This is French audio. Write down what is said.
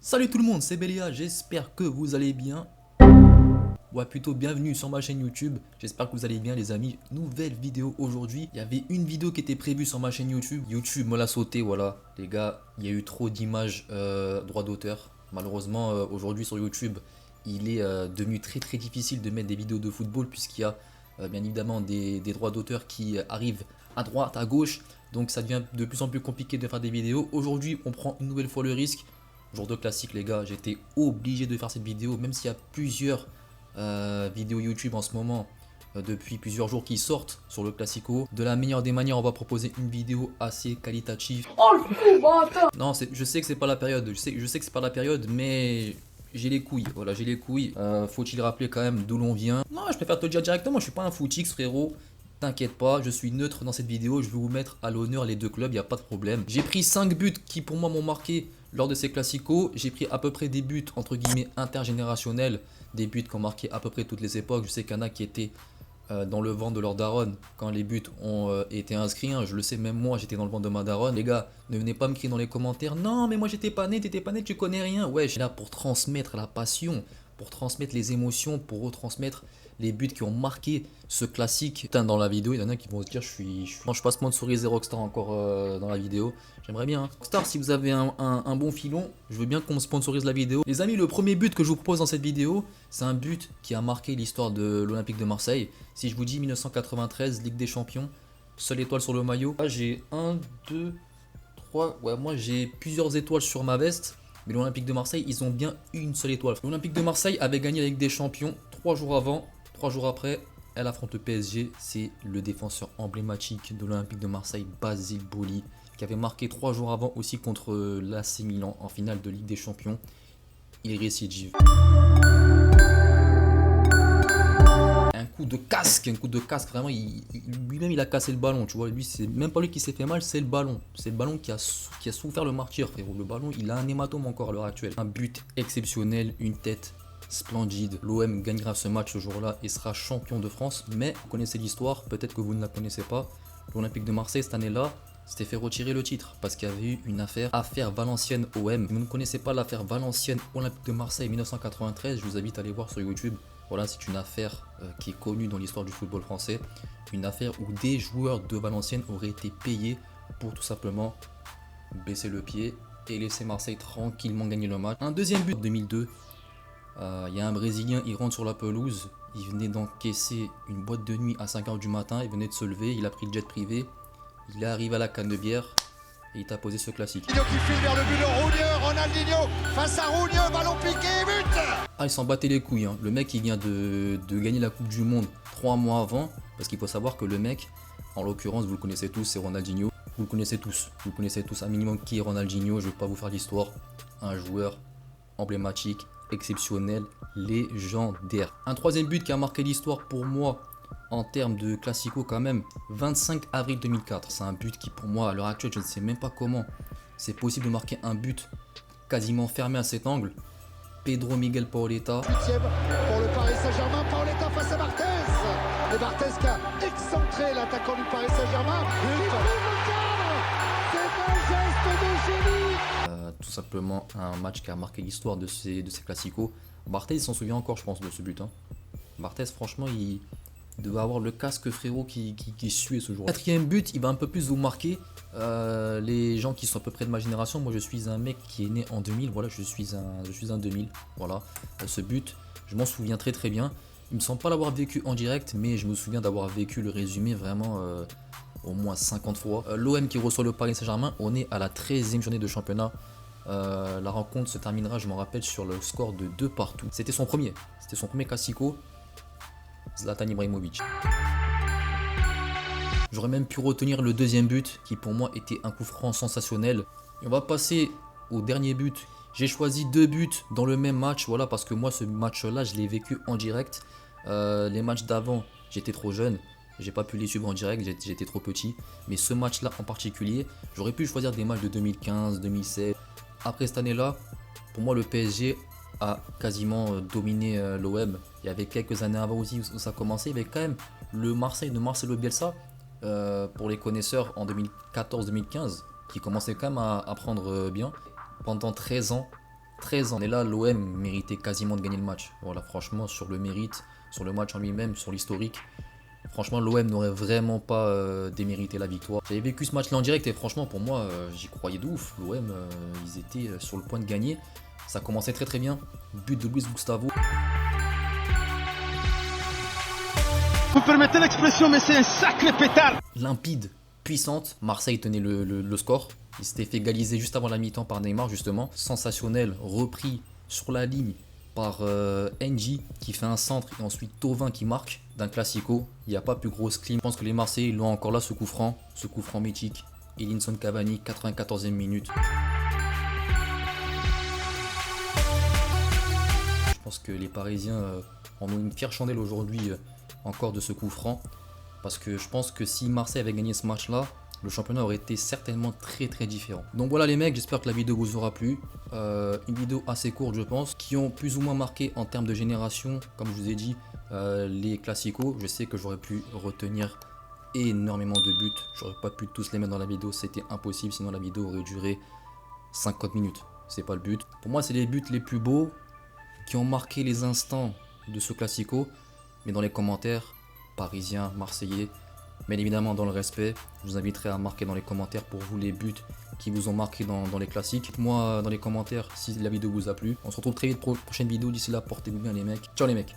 Salut tout le monde, c'est Belia, j'espère que vous allez bien. Ouais, plutôt bienvenue sur ma chaîne YouTube. J'espère que vous allez bien les amis. Nouvelle vidéo aujourd'hui. Il y avait une vidéo qui était prévue sur ma chaîne YouTube. YouTube me l'a sauté, voilà. Les gars, il y a eu trop d'images droit d'auteur. Malheureusement, aujourd'hui sur YouTube, il est devenu très difficile de mettre des vidéos de football puisqu'il y a bien évidemment des droits d'auteur qui arrivent à droite, à gauche. Donc ça devient de plus en plus compliqué de faire des vidéos. Aujourd'hui, on prend une nouvelle fois le risque. Jour de classique les gars, j'étais obligé de faire cette vidéo, même s'il y a plusieurs vidéos YouTube en ce moment, depuis plusieurs jours qui sortent sur le Classico. De la meilleure des manières, on va proposer une vidéo assez qualitative. Oh le fou, bâtard. Non, je sais que c'est pas la période, je sais que c'est pas la période, mais j'ai les couilles, voilà, j'ai les couilles. Faut-il rappeler quand même d'où l'on vient? Non, je préfère te le dire directement, je suis pas un footix frérot. T'inquiète pas, je suis neutre dans cette vidéo, je vais vous mettre à l'honneur les deux clubs, il n'y a pas de problème. J'ai pris 5 buts qui pour moi m'ont marqué lors de ces classicos. J'ai pris à peu près des buts entre guillemets intergénérationnels, des buts qui ont marqué à peu près toutes les époques. Je sais qu'il y en a qui étaient dans le ventre de leur daronne quand les buts ont été inscrits, hein. Je le sais, même moi j'étais dans le ventre de ma daronne. Les gars, ne venez pas me crier dans les commentaires, non mais moi j'étais pas né, t'étais pas né, tu connais rien. Ouais, je suis là pour transmettre la passion, pour transmettre les émotions, pour retransmettre les buts qui ont marqué ce classique. Putain, dans la vidéo, il y en a qui vont se dire je suis pas sponsorisé Rockstar encore dans la vidéo. J'aimerais bien. Hein. Rockstar, si vous avez un bon filon, je veux bien qu'on me sponsorise la vidéo. Les amis, le premier but que je vous propose dans cette vidéo, c'est un but qui a marqué l'histoire de l'Olympique de Marseille. Si je vous dis 1993, Ligue des Champions, seule étoile sur le maillot. Là, j'ai 1, 2, 3. Ouais, moi j'ai plusieurs étoiles sur ma veste. Mais l'Olympique de Marseille, ils ont bien une seule étoile. L'Olympique de Marseille avait gagné la Ligue des Champions 3 jours avant. 3 jours après, elle affronte le PSG. C'est le défenseur emblématique de l'Olympique de Marseille, Basile Boli, qui avait marqué 3 jours avant aussi contre l'AC Milan en finale de Ligue des Champions. Il récidive. Un coup de casque, vraiment, lui-même il a cassé le ballon, tu vois. Lui, c'est même pas lui qui s'est fait mal, c'est le ballon. C'est le ballon qui a souffert le martyr, frérot. Le ballon, il a un hématome encore à l'heure actuelle. Un but exceptionnel, une tête splendide. L'OM gagnera ce match ce jour-là et sera champion de France. Mais vous connaissez l'histoire, peut-être que vous ne la connaissez pas. L'Olympique de Marseille cette année-là s'était fait retirer le titre parce qu'il y avait eu une affaire Valenciennes-OM. Vous ne connaissez pas l'affaire Valenciennes-Olympique de Marseille 1993, je vous invite à aller voir sur YouTube. Voilà, c'est une affaire qui est connue dans l'histoire du football français. Une affaire où des joueurs de Valenciennes auraient été payés pour tout simplement baisser le pied et laisser Marseille tranquillement gagner le match. Un deuxième but en 2002. Il y a un Brésilien, il rentre sur la pelouse, il venait d'encaisser une boîte de nuit à 5h du matin, il venait de se lever, il a pris le jet privé, il est arrivé à la canne de bière et il t'a posé ce classique. Qui file vers le but de Rougneux, Ronaldinho face à Rougneux, ballon piqué, but. Ah, il s'en battait les couilles, hein. Le mec il vient de gagner la Coupe du Monde 3 mois avant, parce qu'il faut savoir que le mec, en l'occurrence vous le connaissez tous, c'est Ronaldinho. Vous le connaissez tous un minimum qui est Ronaldinho, je vais pas vous faire l'histoire. Un joueur emblématique, exceptionnel, légendaire. Un troisième but qui a marqué l'histoire pour moi en termes de classico quand même, 25 avril 2004. C'est un but qui pour moi à l'heure actuelle, je ne sais même pas comment c'est possible de marquer un but quasiment fermé à cet angle. Pedro Miguel Paoletta. 8e pour le Paris Saint-Germain, Paoletta face à Barthez. Et Barthez qui a excentré l'attaquant du Paris Saint-Germain. C'est un geste de génie. Tout simplement un match qui a marqué l'histoire de ces classicos. Barthez il s'en souvient encore je pense de ce but. Hein. Barthez franchement il devait avoir le casque frérot qui suait ce jour. Quatrième but il va un peu plus vous marquer. Les gens qui sont à peu près de ma génération, moi je suis un mec qui est né en 2000, voilà je suis un 2000, voilà. Ce but je m'en souviens très bien. Il me semble pas l'avoir vécu en direct mais je me souviens d'avoir vécu le résumé vraiment au moins 50 fois. L'OM qui reçoit le Paris Saint-Germain, on est à la 13e journée de championnat. La rencontre se terminera, je m'en rappelle, sur le score de 2 partout. C'était son premier classico. Zlatan Ibrahimovic. J'aurais même pu retenir le deuxième but qui pour moi était un coup franc sensationnel. Et on va passer au dernier but. J'ai choisi 2 buts dans le même match, voilà, parce que moi ce match-là je l'ai vécu en direct. Les matchs d'avant, j'étais trop jeune. J'ai pas pu les suivre en direct, j'étais trop petit. Mais ce match-là en particulier, j'aurais pu choisir des matchs de 2015, 2016. Après cette année-là, pour moi le PSG a quasiment dominé l'OM. Il y avait quelques années avant aussi où ça commençait. Il y avait quand même le Marseille de Marcelo Bielsa, pour les connaisseurs en 2014-2015, qui commençait quand même à prendre bien. Pendant 13 ans, 13 ans. Et là, l'OM méritait quasiment de gagner le match. Voilà, franchement, sur le mérite, sur le match en lui-même, sur l'historique, franchement, l'OM n'aurait vraiment pas démérité la victoire. J'avais vécu ce match-là en direct et franchement, pour moi, j'y croyais de ouf. L'OM, ils étaient sur le point de gagner. Ça commençait très très bien. But de Luis Gustavo. Vous permettez l'expression, mais c'est un sacré pétard. Limpide, puissante. Marseille tenait le score. Il s'était fait égaliser juste avant la mi-temps par Neymar, justement. Sensationnel, repris sur la ligne par NJ qui fait un centre et ensuite Thauvin qui marque d'un classico. Il n'y a pas plus grosse clim. Je pense que les Marseillais l'ont encore là, ce coup franc mythique. Edinson Cavani, 94e minute. Je pense que les Parisiens en ont une fière chandelle aujourd'hui encore de ce coup franc. Parce que je pense que si Marseille avait gagné ce match-là, le championnat aurait été certainement très très différent. Donc voilà les mecs, j'espère que la vidéo vous aura plu. Une vidéo assez courte je pense, qui ont plus ou moins marqué en termes de génération, comme je vous ai dit, les classicos. Je sais que j'aurais pu retenir énormément de buts. J'aurais pas pu tous les mettre dans la vidéo, c'était impossible, sinon la vidéo aurait duré 50 minutes. C'est pas le but. Pour moi c'est les buts les plus beaux qui ont marqué les instants de ce classico. Mais dans les commentaires, parisiens, marseillais, bien évidemment dans le respect, je vous inviterai à marquer dans les commentaires pour vous les buts qui vous ont marqué dans les classiques. Dites-moi dans les commentaires si la vidéo vous a plu. On se retrouve très vite pour une prochaine vidéo. D'ici là, portez-vous bien les mecs. Ciao les mecs.